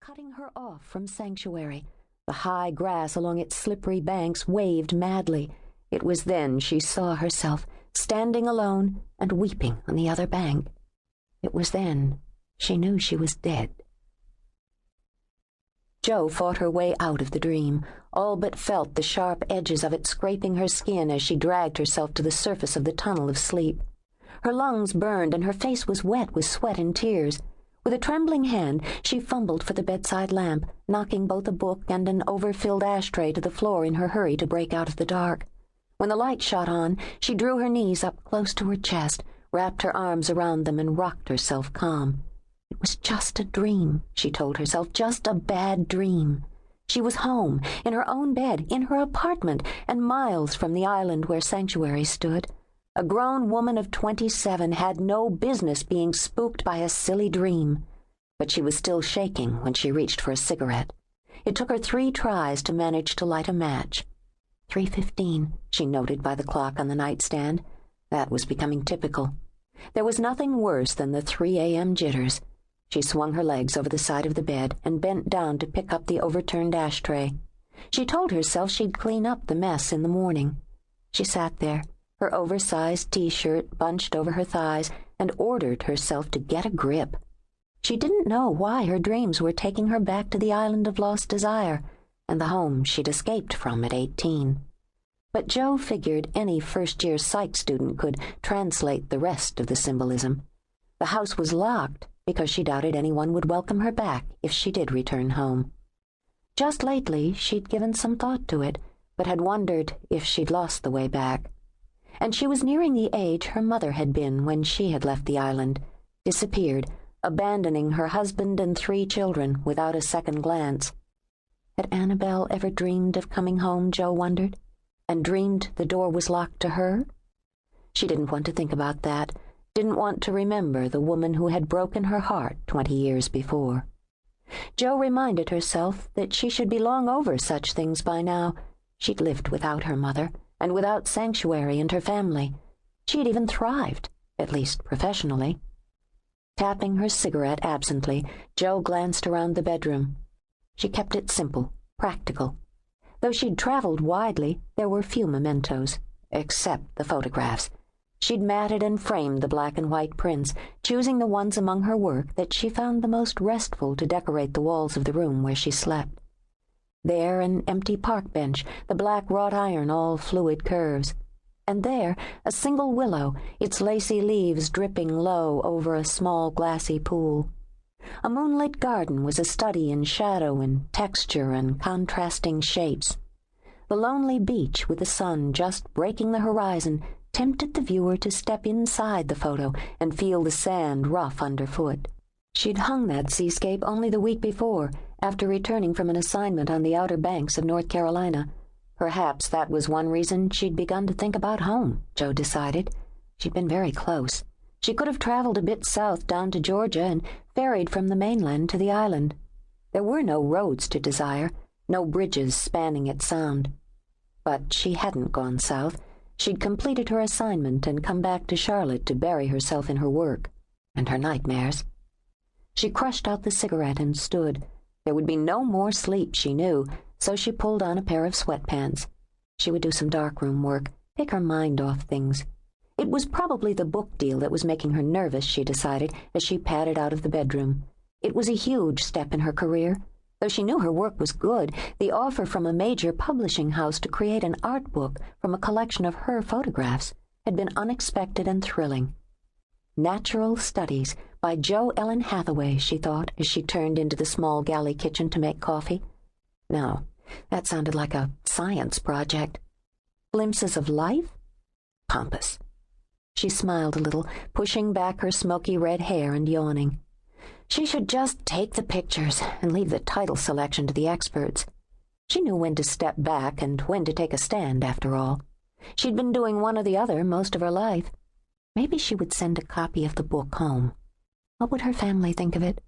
cutting her off from Sanctuary. The high grass along its slippery banks waved madly. It was then she saw herself, standing alone and weeping on the other bank. It was then she knew she was dead. Jo fought her way out of the dream, all but felt the sharp edges of it scraping her skin as she dragged herself to the surface of the tunnel of sleep. Her lungs burned and her face was wet with sweat and tears. With a trembling hand, she fumbled for the bedside lamp, knocking both a book and an overfilled ashtray to the floor in her hurry to break out of the dark. When the light shot on, she drew her knees up close to her chest, wrapped her arms around them, and rocked herself calm. It was just a dream, she told herself, just a bad dream. She was home, in her own bed, in her apartment, and miles from the island where Sanctuary stood. A grown woman of 27 had no business being spooked by a silly dream. But she was still shaking when she reached for a cigarette. It took her 3 tries to manage to light a match. 3:15, she noted by the clock on the nightstand. That was becoming typical. There was nothing worse than the 3 a.m. jitters. She swung her legs over the side of the bed and bent down to pick up the overturned ashtray. She told herself she'd clean up the mess in the morning. She sat there, her oversized T-shirt bunched over her thighs, and ordered herself to get a grip. She didn't know why her dreams were taking her back to the island of lost desire, and the home she'd escaped from at 18. But Jo figured any first-year psych student could translate the rest of the symbolism. The house was locked because she doubted anyone would welcome her back if she did return home. Just lately she'd given some thought to it, but had wondered if she'd lost the way back. And she was nearing the age her mother had been when she had left the island, disappeared, abandoning her husband and 3 children without a second glance. Had Annabelle ever dreamed of coming home, Jo wondered, and dreamed the door was locked to her? She didn't want to think about that, didn't want to remember the woman who had broken her heart 20 years before. Jo reminded herself that she should be long over such things by now. She'd lived without her mother, and without Sanctuary and her family. She had even thrived, at least professionally. Tapping her cigarette absently, Jo glanced around the bedroom. She kept it simple, practical. Though she'd traveled widely, there were few mementos, except the photographs. She'd matted and framed the black and white prints, choosing the ones among her work that she found the most restful to decorate the walls of the room where she slept. There, an empty park bench, the black wrought iron all fluid curves. And there, a single willow, its lacy leaves dripping low over a small glassy pool. A moonlit garden was a study in shadow and texture and contrasting shapes. The lonely beach with the sun just breaking the horizon tempted the viewer to step inside the photo and feel the sand rough underfoot. She'd hung that seascape only the week before, after returning from an assignment on the Outer Banks of North Carolina. Perhaps that was one reason she'd begun to think about home, Jo decided. She'd been very close. She could have traveled a bit south down to Georgia and ferried from the mainland to the island. There were no roads to Desire, no bridges spanning its sound. But she hadn't gone south. She'd completed her assignment and come back to Charlotte to bury herself in her work and her nightmares. She crushed out the cigarette and stood. There would be no more sleep, she knew, so she pulled on a pair of sweatpants. She would do some darkroom work, take her mind off things. It was probably the book deal that was making her nervous, she decided, as she padded out of the bedroom. It was a huge step in her career. Though she knew her work was good, the offer from a major publishing house to create an art book from a collection of her photographs had been unexpected and thrilling. Natural Studies by Jo Ellen Hathaway, she thought, as she turned into the small galley kitchen to make coffee. No, that sounded like a science project. Glimpses of life? Pompous. She smiled a little, pushing back her smoky red hair and yawning. She should just take the pictures and leave the title selection to the experts. She knew when to step back and when to take a stand, after all. She'd been doing one or the other most of her life. Maybe she would send a copy of the book home. What would her family think of it?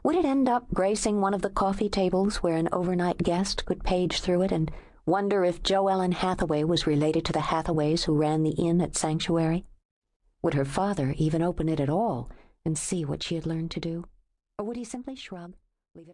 Would it end up gracing one of the coffee tables where an overnight guest could page through it and wonder if Jo Ellen Hathaway was related to the Hathaways who ran the inn at Sanctuary? Would her father even open it at all and see what she had learned to do? Or would he simply shrug, leave it